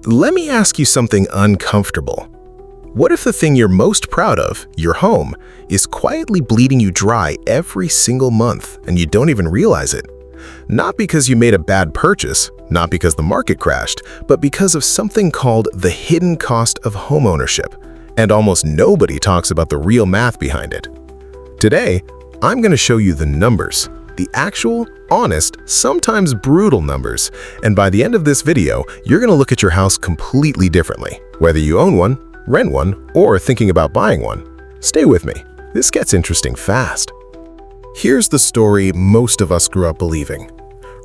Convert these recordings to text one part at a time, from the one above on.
Let me ask you something uncomfortable. What if the thing you're most proud of, your home, is quietly bleeding you dry every single month and you don't even realize it? Not because you made a bad purchase, not because the market crashed, but because of something called the hidden cost of homeownership. And almost nobody talks about the real math behind it. Today, I'm going to show you the numbers, the actual, honest, sometimes brutal numbers. And by the end of this video, you're going to look at your house completely differently, whether you own one, rent one, or thinking about buying one. Stay with me. This gets interesting fast. Here's the story most of us grew up believing.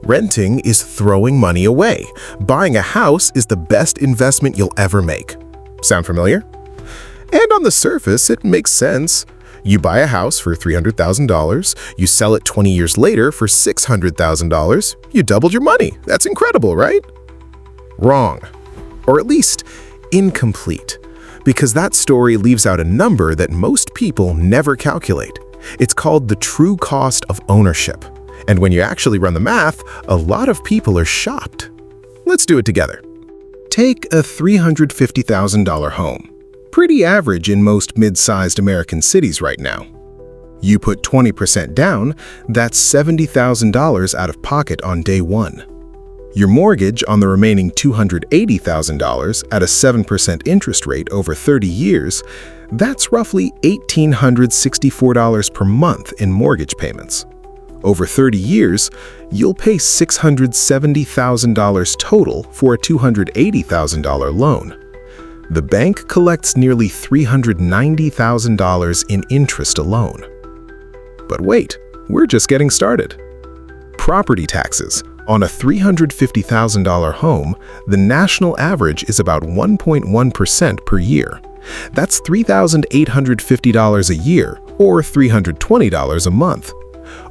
Renting is throwing money away. Buying a house is the best investment you'll ever make. Sound familiar? And on the surface, it makes sense. You buy a house for $300,000, you sell it 20 years later for $600,000, you doubled your money. That's incredible, right? Wrong. Or at least incomplete. Because that story leaves out a number that most people never calculate. It's called the true cost of ownership. And when you actually run the math, a lot of people are shocked. Let's do it together. Take a $350,000 home. Pretty average in most mid-sized American cities right now. You put 20% down, that's $70,000 out of pocket on day one. Your mortgage on the remaining $280,000 at a 7% interest rate over 30 years, that's roughly $1,864 per month in mortgage payments. Over 30 years, you'll pay $670,000 total for a $280,000 loan. The bank collects nearly $390,000 in interest alone. But wait, we're just getting started. Property taxes. On a $350,000 home, the national average is about 1.1% per year. That's $3,850 a year, or $320 a month.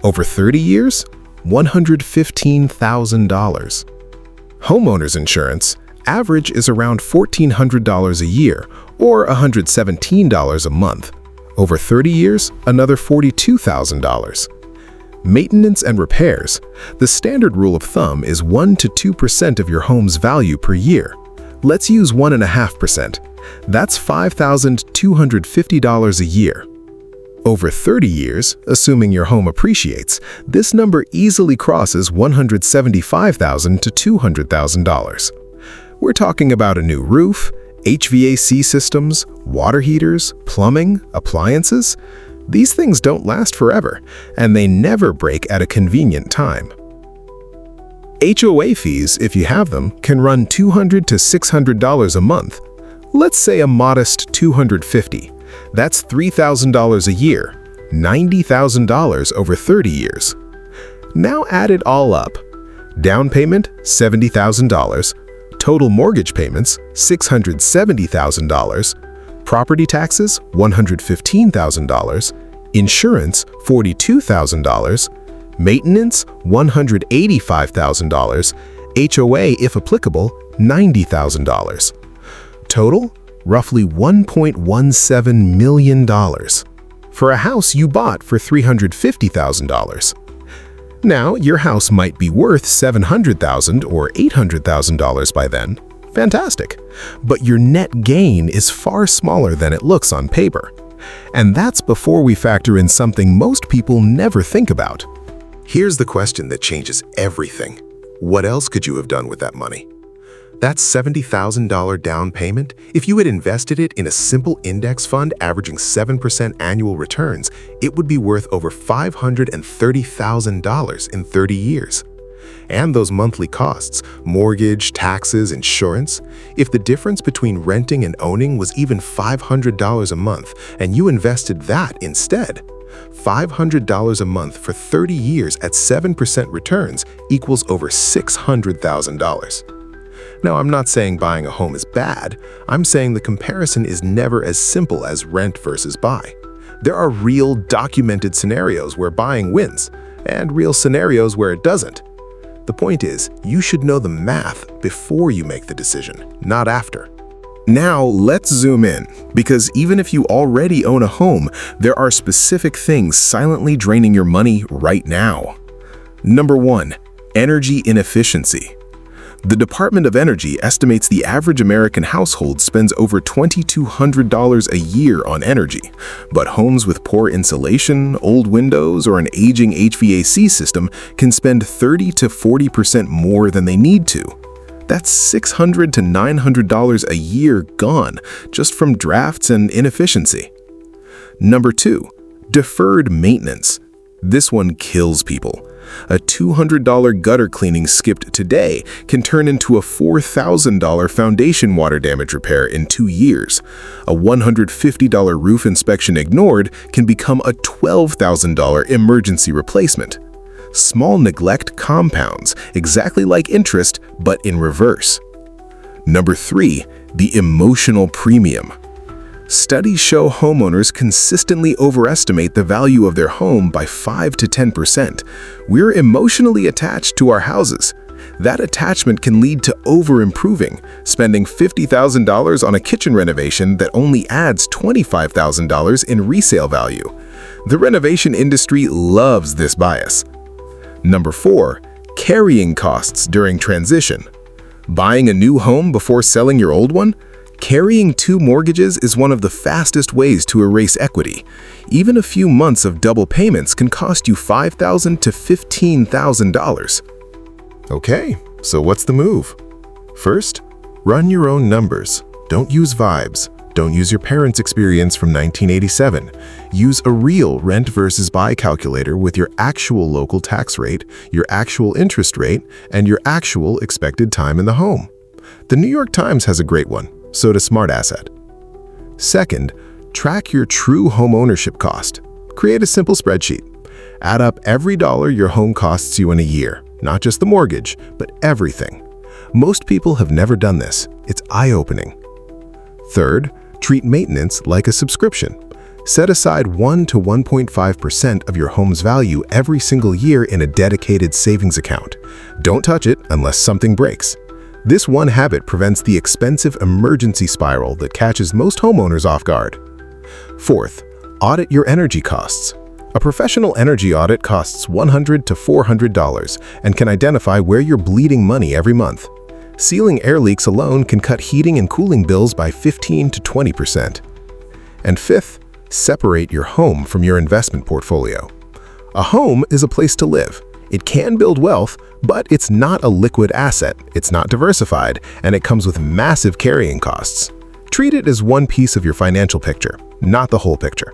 Over 30 years, $115,000. Homeowners insurance average is around $1,400 a year, or $117 a month. Over 30 years, another $42,000. Maintenance and repairs. The standard rule of thumb is 1 to 2% of your home's value per year. Let's use 1.5%. That's $5,250 a year. Over 30 years, assuming your home appreciates, this number easily crosses $175,000 to $200,000. We're talking about a new roof, HVAC systems, water heaters, plumbing, appliances. These things don't last forever, and they never break at a convenient time. HOA fees, if you have them, can run $200 to $600 a month. Let's say a modest $250. That's $3,000 a year, $90,000 over 30 years. Now add it all up. Down payment, $70,000. Total mortgage payments, $670,000. Property taxes, $115,000. Insurance, $42,000. Maintenance, $185,000. HOA, if applicable, $90,000. Total, roughly $1.17 million. For a house you bought for $350,000. Now, your house might be worth $700,000 or $800,000 by then. Fantastic. But your net gain is far smaller than it looks on paper. And that's before we factor in something most people never think about. Here's the question that changes everything. What else could you have done with that money? That $70,000 down payment, if you had invested it in a simple index fund averaging 7% annual returns, it would be worth over $530,000 in 30 years. And those monthly costs, mortgage, taxes, insurance, if the difference between renting and owning was even $500 a month and you invested that instead, $500 a month for 30 years at 7% returns equals over $600,000. Now, I'm not saying buying a home is bad. I'm saying the comparison is never as simple as rent versus buy. There are real documented scenarios where buying wins, and real scenarios where it doesn't. The point is, you should know the math before you make the decision, not after. Now, let's zoom in, because even if you already own a home, there are specific things silently draining your money right now. Number 1. Energy inefficiency. The Department of Energy estimates the average American household spends over $2,200 a year on energy, but homes with poor insulation, old windows, or an aging HVAC system can spend 30 to 40% more than they need to. That's $600 to $900 a year gone just from drafts and inefficiency. Number 2, deferred maintenance. This one kills people. A $200 gutter cleaning skipped today can turn into a $4,000 foundation water damage repair in 2 years. A $150 roof inspection ignored can become a $12,000 emergency replacement. Small neglect compounds, exactly like interest, but in reverse. Number 3, the emotional premium. Studies show homeowners consistently overestimate the value of their home by 5 to 10%. We're emotionally attached to our houses. That attachment can lead to over-improving, spending $50,000 on a kitchen renovation that only adds $25,000 in resale value. The renovation industry loves this bias. Number 4, carrying costs during transition. Buying a new home before selling your old one? Carrying 2 mortgages is one of the fastest ways to erase equity. Even a few months of double payments can cost you $5,000 to $15,000. Okay, so what's the move? First, run your own numbers. Don't use vibes. Don't use your parents' experience from 1987. Use a real rent versus buy calculator with your actual local tax rate, your actual interest rate, and your actual expected time in the home. The New York Times has a great one. So does Smart Asset. Second, track your true home ownership cost. Create a simple spreadsheet. Add up every dollar your home costs you in a year, not just the mortgage, but everything. Most people have never done this. It's eye-opening. Third, treat maintenance like a subscription. Set aside 1 to 1.5% of your home's value every single year in a dedicated savings account. Don't touch it unless something breaks. This one habit prevents the expensive emergency spiral that catches most homeowners off guard. Fourth, audit your energy costs. A professional energy audit costs $100 to $400 and can identify where you're bleeding money every month. Sealing air leaks alone can cut heating and cooling bills by 15 to 20%. And fifth, separate your home from your investment portfolio. A home is a place to live. It can build wealth, but it's not a liquid asset, it's not diversified, and it comes with massive carrying costs. Treat it as one piece of your financial picture, not the whole picture.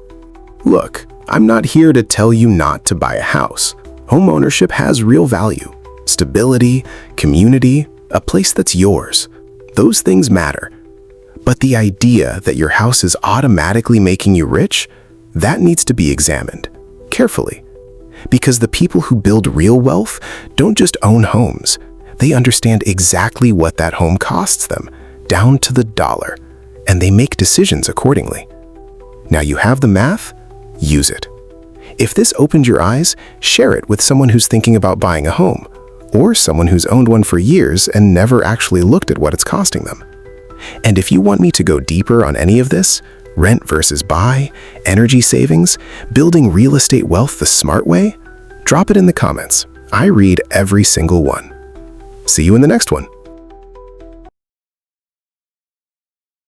Look, I'm not here to tell you not to buy a house. Homeownership has real value. Stability, community, a place that's yours. Those things matter. But the idea that your house is automatically making you rich, that needs to be examined carefully. Because the people who build real wealth don't just own homes. They understand exactly what that home costs them, down to the dollar, and they make decisions accordingly. Now you have the math, use it. If this opened your eyes, share it with someone who's thinking about buying a home, or someone who's owned one for years and never actually looked at what it's costing them. And if you want me to go deeper on any of this, rent versus buy, energy savings, building real estate wealth the smart way, drop it in the comments. I read every single one. See you in the next one.